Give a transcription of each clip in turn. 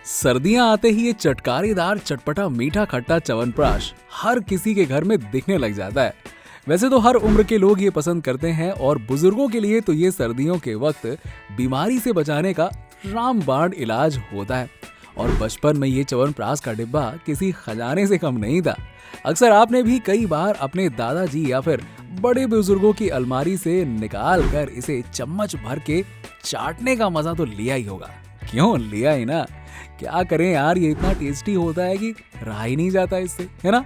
सर्दियां आते ही ये चटकारेदार चटपटा मीठा खट्टा च्यवनप्राश हर किसी के घर में दिखने लग जाता है। वैसे तो हर उम्र के लोग ये पसंद करते हैं और बुजुर्गों के लिए तो ये सर्दियों के वक्त बीमारी से बचाने का रामबाण इलाज होता है। और बचपन में ये च्यवनप्राश का डिब्बा किसी खजाने से कम नहीं था। अक्सर आपने भी कई बार अपने दादाजी या फिर बड़े बुजुर्गों की अलमारी से निकाल कर इसे चम्मच भर के चाटने का मजा तो लिया ही होगा। क्यों लिया ही ना। क्या करें यार, ये इतना टेस्टी होता है कि रहा ही नहीं जाता इससे, है ना।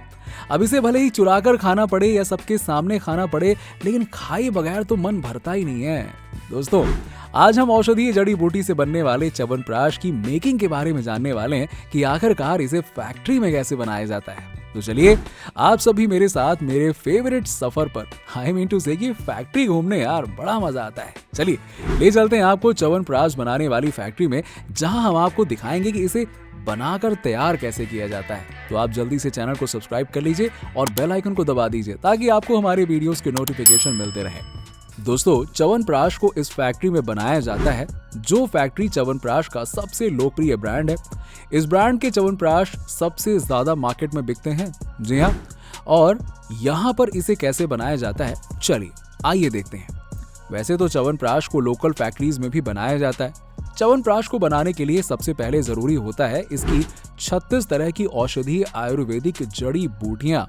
अब इसे भले ही चुरा कर खाना पड़े या सबके सामने खाना पड़े, लेकिन खाए बगैर तो मन भरता ही नहीं है। दोस्तों, आज हम औषधीय जड़ी बूटी से बनने वाले च्यवनप्राश की मेकिंग के बारे में जानने वाले हैं कि आखिरकार इसे फैक्ट्री में कैसे बनाया जाता है। तो चलिए आप सभी मेरे साथ मेरे फेवरेट सफर पर, आई मीन टू से कि फैक्ट्री घूमने यार बड़ा मजा आता है। चलिए ले चलते हैं आपको च्यवनप्राश बनाने वाली फैक्ट्री में, जहां हम आपको दिखाएंगे कि इसे बनाकर तैयार कैसे किया जाता है। तो आप जल्दी से चैनल को सब्सक्राइब कर लीजिए और बेल आइकन को दबा दीजिए ताकि आपको हमारे वीडियोस के नोटिफिकेशन मिलते रहे। दोस्तों, च्यवनप्राश को इस फैक्ट्री में बनाया जाता है जो फैक्ट्री च्यवनप्राश का सबसे लोकप्रिय ब्रांड है। इस ब्रांड के च्यवनप्राश सबसे ज्यादा मार्केट में बिकते हैं। जी हाँ, और यहाँ पर इसे कैसे बनाया जाता है, चलिए आइए देखते हैं। वैसे तो च्यवनप्राश को लोकल फैक्ट्रीज में भी बनाया जाता है। च्यवनप्राश को बनाने के लिए सबसे पहले जरूरी होता है इसकी 36 तरह की औषधीय आयुर्वेदिक जड़ी बूटियां,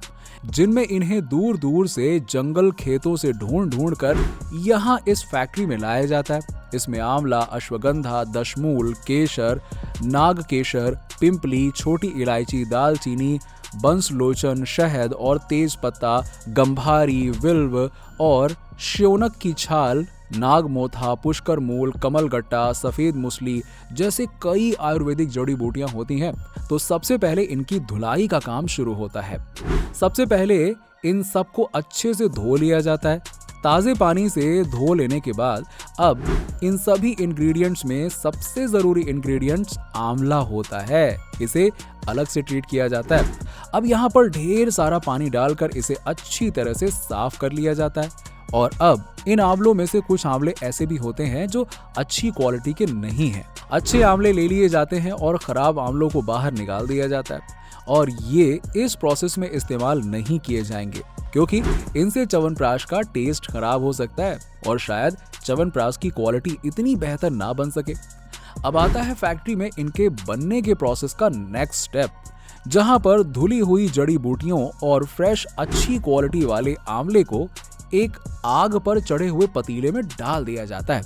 जिनमें इन्हें दूर दूर से जंगल खेतों से ढूंढ कर यहाँ इस फैक्ट्री में लाया जाता है। इसमें आंवला, अश्वगंधा, दशमूल, केसर, नागकेसर, पिंपली, छोटी इलायची, दालचीनी, बंसलोचन, शहद और तेज पत्ता, गंभारी, विल्व और श्योनक की छाल, नागमोथा, पुष्कर मूल, कमलगट्टा, सफेद मुसली जैसे कई आयुर्वेदिक जड़ी बूटियां होती हैं। तो सबसे पहले इनकी धुलाई का काम शुरू होता है। सबसे पहले इन सबको अच्छे से धो लिया जाता है। ताजे पानी से धो लेने के बाद अब इन सभी इंग्रेडिएंट्स में सबसे जरूरी इंग्रेडिएंट्स आंवला होता है। इसे अलग से ट्रीट किया जाता है। अब यहाँ पर ढेर सारा पानी डालकर इसे अच्छी तरह से साफ कर लिया जाता है। और अब इन आंवलों में से कुछ आंवले ऐसे भी होते हैं जो अच्छी क्वालिटी के नहीं हैं। अच्छे आंवले ले लिए जाते हैं और खराब आंवलों को बाहर निकाल दिया जाता है। और ये इस प्रोसेस में इस्तेमाल नहीं किए जाएंगे क्योंकि इनसे च्यवनप्राश का टेस्ट खराब हो सकता है और शायद च्यवनप्राश की क्वालिटी इतनी बेहतर ना बन सके। अब आता है फैक्ट्री में इनके बनने के प्रोसेस का नेक्स्ट स्टेप, जहां पर धुली हुई जड़ी बूटियों और फ्रेश अच्छी क्वालिटी वाले आंवले को एक आग पर चढ़े हुए पतीले में डाल दिया जाता है,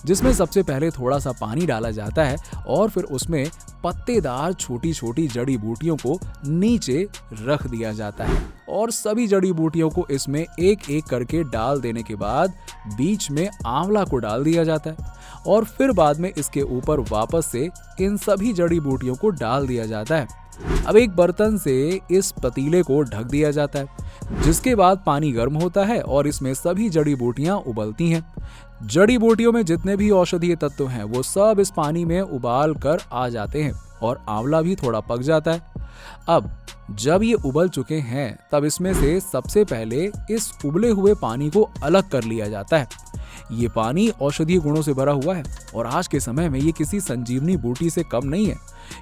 जिसमें सबसे पहले थोड़ा सा पानी डाला जाता है और फिर उसमें पत्तेदार छोटी छोटी जड़ी बूटियों को नीचे रख दिया जाता है और सभी जड़ी बूटियों को इसमें एक एक करके डाल देने के बाद बीच में आंवला को डाल दिया जाता है और फिर बाद में इसके ऊपर वापस से इन सभी जड़ी बूटियों को डाल दिया जाता है। अब एक बर्तन से इस पतीले को ढक दिया जाता है, जिसके बाद पानी गर्म होता है और इसमें सभी जड़ी बूटियां उबलती हैं। जड़ी बूटियों में जितने भी औषधीय तत्व हैं वो सब इस पानी में उबाल कर आ जाते हैं और आंवला भी थोड़ा पक जाता है। अब जब ये उबल चुके हैं तब इसमें से सबसे पहले इस उबले हुए पानी को अलग कर लिया जाता है। ये पानी औषधीय गुणों से भरा हुआ है और आज के समय में ये किसी संजीवनी बूटी से कम नहीं है,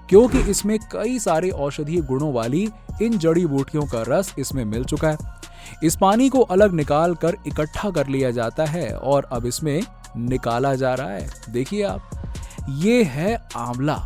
क्योंकि इसमें कई सारे औषधीय गुणों वाली इन जड़ी बूटियों का रस इसमें मिल चुका है। इस पानी को अलग निकाल कर इकट्ठा कर लिया जाता है और अब इसमें निकाला जा रहा है। देखिए आप, ये है आंवला।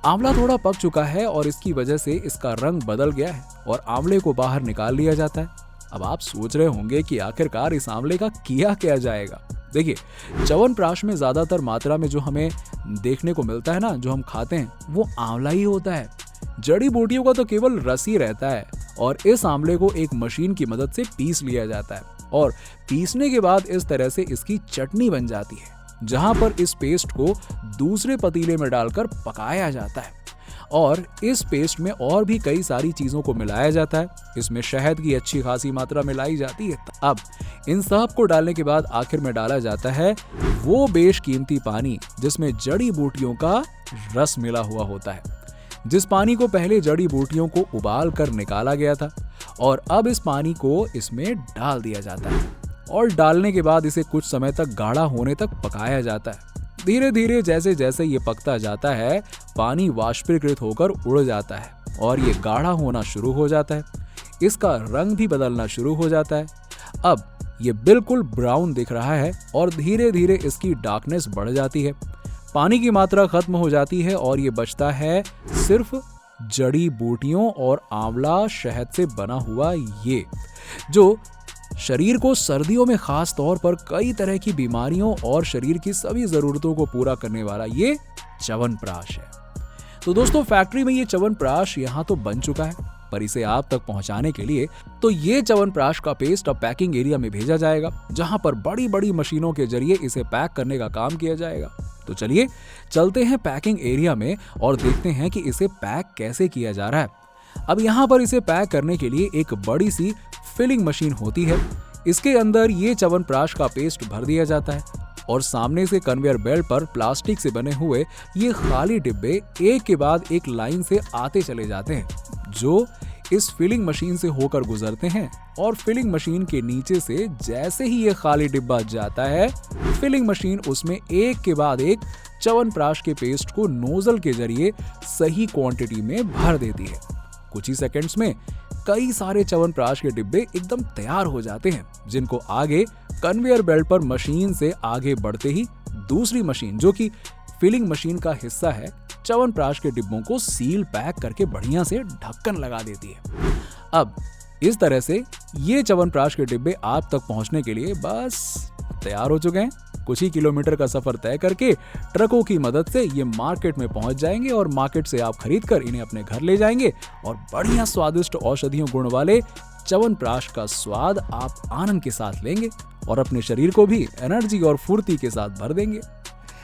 आंवला थोड़ा पक चुका है और इसकी वजह से इसका रंग बदल गया है और आंवले को बाहर निकाल लिया जाता है। अब आप सोच रहे होंगे कि आखिरकार इस आंवले का किया जाएगा। देखिए, च्यवनप्राश में ज्यादातर मात्रा में जो हमें देखने को मिलता है ना, जो हम खाते हैं, वो आंवला ही होता है। जड़ी बूटियों का तो केवल रस ही रहता है और इस आंवले को एक मशीन की मदद से पीस लिया जाता है और पीसने के बाद इस तरह से इसकी चटनी बन जाती है, जहां पर इस पेस्ट को दूसरे पतीले में डालकर पकाया जाता है और इस पेस्ट में और भी कई सारी चीजों को मिलाया जाता है। इसमें शहद की अच्छी खासी मात्रा मिलाई जाती है। अब इन सब को डालने के बाद आखिर में डाला जाता है वो बेशकीमती पानी, जिसमें जड़ी बूटियों का रस मिला हुआ होता है, जिस पानी को पहले जड़ी बूटियों को उबाल कर निकाला गया था। और अब इस पानी को इसमें डाल दिया जाता है और डालने के बाद इसे कुछ समय तक गाढ़ा होने तक पकाया जाता है। धीरे धीरे जैसे जैसे ये पकता जाता है, पानी वाष्पीकृत होकर उड़ जाता है और ये गाढ़ा होना शुरू हो जाता है। इसका रंग भी बदलना शुरू हो जाता है। अब ये बिल्कुल ब्राउन दिख रहा है और धीरे धीरे इसकी डार्कनेस बढ़ जाती है। पानी की मात्रा खत्म हो जाती है और ये बचता है सिर्फ जड़ी बूटियों और आंवला शहद से बना हुआ ये, जो शरीर को सर्दियों में खास तौर पर कई तरह की बीमारियों और शरीर की सभी जरूरतों को पूरा करने वाला ये च्यवनप्राश है। तो दोस्तों, फैक्ट्री में ये च्यवनप्राश यहाँ तो बन चुका है, पर इसे आप तक पहुंचाने के लिए तो ये च्यवनप्राश का पेस्ट अब पैकिंग एरिया में भेजा जाएगा, जहां पर बड़ी बड़ी मशीनों के जरिए इसे पैक करने का काम किया जाएगा। तो चलिए चलते हैं पैकिंग एरिया में और देखते हैं कि इसे पैक कैसे किया जा रहा है। अब यहाँ पर इसे पैक करने के लिए एक बड़ी सी फिलिंग मशीन होती है। इसके अंदर ये च्यवनप्राश का पेस्ट भर दिया जाता है और सामने से कन्वेयर बेल्ट पर प्लास्टिक से बने हुए ये खाली डिब्बे एक के बाद एक लाइन से आते चले जाते हैं, जो इस फिलिंग मशीन से होकर गुजरते हैं। और फिलिंग मशीन के नीचे से जैसे ही ये खाली डिब्बा जाता है, फिलिंग मशीन उसमें एक के बाद एक च्यवनप्राश के पेस्ट को नोजल के जरिए सही क्वांटिटी में भर देती है। कुछ ही सेकंड्स में कई सारे च्यवनप्राश के डिब्बे एकदम तैयार हो जाते हैं, जिनको आगे कन्वेयर बेल्ट पर मशीन से आगे बढ़ते ही दूसरी मशीन, जो कि फिलिंग मशीन का हिस्सा है, च्यवनप्राश के डिब्बों को सील पैक करके बढ़िया से ढक्कन लगा देती है। अब इस तरह से ये च्यवनप्राश के डिब्बे आप तक पहुंचने के लिए बस तैयार हो चुके हैं। कुछ ही किलोमीटर का सफर तय करके ट्रकों की मदद से ये मार्केट में पहुंच जाएंगे और मार्केट से आप खरीद कर इन्हें अपने घर ले जाएंगे और बढ़िया स्वादिष्ट औषधियों गुण वाले च्यवनप्राश का स्वाद आप आनंद के साथ लेंगे और अपने शरीर को भी एनर्जी और फुर्ती के साथ भर देंगे।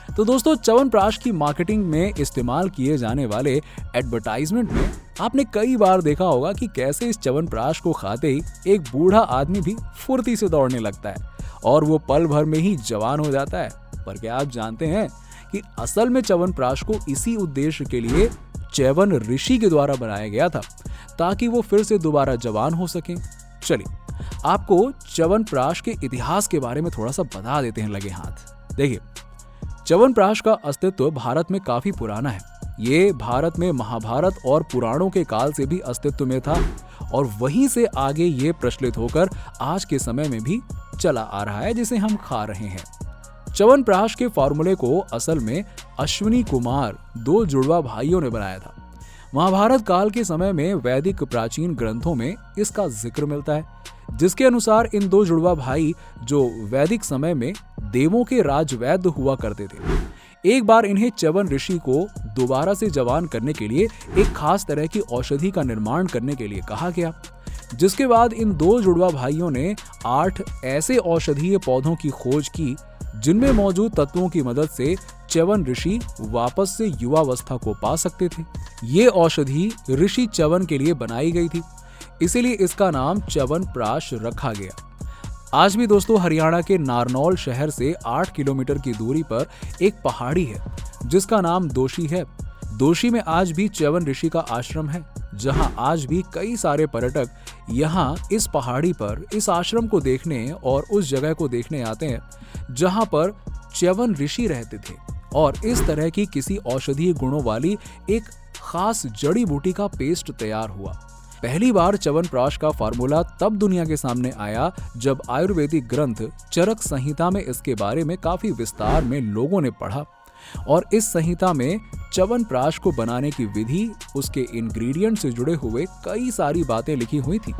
तो दोस्तों, च्यवनप्राश की मार्केटिंग में इस्तेमाल किए जाने वाले एडवर्टाइजमेंट में आपने कई बार देखा होगा कि कैसे इस च्यवनप्राश को खाते ही एक बूढ़ा आदमी भी फुर्ती से दौड़ने लगता है और वो पल भर में ही जवान हो जाता है। पर क्या आप जानते हैं कि असल में च्यवनप्राश को इसी उद्देश्य के लिए च्यवन ऋषि के द्वारा बनाया गया था, ताकि वो फिर से दोबारा जवान हो सकें। चलिए आपको च्यवनप्राश के इतिहास के बारे में थोड़ा सा बता देते हैं लगे हाथ। देखिए, च्यवनप्राश का अस्तित्व भारत में काफी पुराना है। ये भारत में महाभारत और पुराणों के काल से भी अस्तित्व में था और वहीं से आगे ये प्रचलित होकर आज के समय में भी चला आ रहा है, जिसे हम खा रहे हैं। च्यवनप्राश के फॉर्मूले को असल में अश्विनी कुमार, दो जुड़वा भाइयों ने बनाया था। महाभारत काल के समय में वैदिक प्राचीन ग्रंथों में इसका जिक्र मिलता है, जिसके अनुसार इन दो जुड़वा भाई, जो वैदिक समय में देवों के राजवैद्य हुआ करते थे, एक बार इन्हें च्यवन ऋषि को दोबारा से जवान करने के लिए एक खास तरह की औषधि का निर्माण करने के लिए कहा गया। जिसके बाद इन दो जुड़वा भाइयों ने 8 ऐसे औषधीय पौधों की खोज की जिनमें मौजूद तत्वों की मदद से च्यवन ऋषि वापस से युवावस्था को पा सकते थे। ये औषधि ऋषि च्यवन के लिए बनाई गई थी, इसीलिए इसका नाम च्यवनप्राश रखा गया। आज भी दोस्तों हरियाणा के नारनौल शहर से 8 किलोमीटर की दूरी पर एक पहाड़ी है जिसका नाम दोषी है। दोषी में आज भी च्यवन ऋषि का आश्रम है, जहां आज भी कई सारे पर्यटक यहां इस पहाड़ी पर इस आश्रम को देखने और उस जगह को देखने आते हैं जहां पर च्यवन ऋषि रहते थे और इस तरह की किसी औषधीय गुणों वाली एक खास जड़ी बूटी का पेस्ट तैयार हुआ। पहली बार च्यवनप्राश का फार्मूला तब दुनिया के सामने आया जब आयुर्वेदिक ग्रंथ चरक संहिता में इसके बारे में काफी विस्तार में लोगों ने पढ़ा और इस संहिता में च्यवनप्राश को बनाने की विधि, उसके इंग्रेडिएंट से जुड़े हुए कई सारी बातें लिखी हुई थी,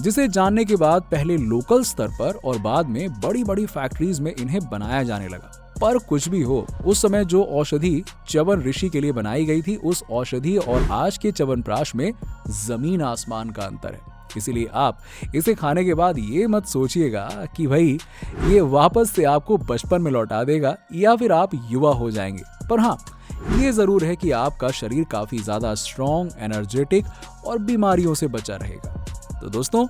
जिसे जानने के बाद पहले लोकल स्तर पर और बाद में बड़ी बड़ी फैक्ट्रीज में इन्हें बनाया जाने लगा। पर कुछ भी हो, उस समय जो औषधि च्यवन ऋषि के लिए बनाई गई थी, उस औषधि और आज के च्यवनप्राश में जमीन आसमान का अंतर है। इसीलिए आप इसे खाने के बाद ये मत सोचिएगा कि भाई ये वापस से आपको बचपन में लौटा देगा या फिर आप युवा हो जाएंगे। पर हाँ, ये जरूर है कि आपका शरीर काफी ज्यादा स्ट्रॉन्ग, एनर्जेटिक और बीमारियों से बचा रहेगा। तो दोस्तों,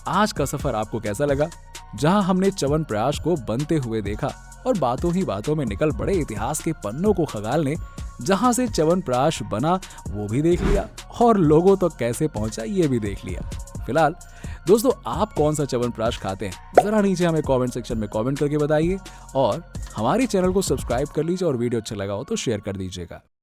आज का सफर आपको कैसा लगा, जहां हमने च्यवनप्राश को बनते हुए देखा और बातों ही बातों में निकल पड़े इतिहास के पन्नों को खगालने, जहां से च्यवनप्राश बना वो भी देख लिया और लोगों तक कैसे पहुंचा ये भी देख लिया। फिलहाल दोस्तों आप कौन सा च्यवनप्राश खाते हैं जरा नीचे हमें कमेंट सेक्शन में कमेंट करके बताइए और हमारे चैनल को सब्सक्राइब कर लीजिए और वीडियो अच्छा लगा हो तो शेयर कर दीजिएगा।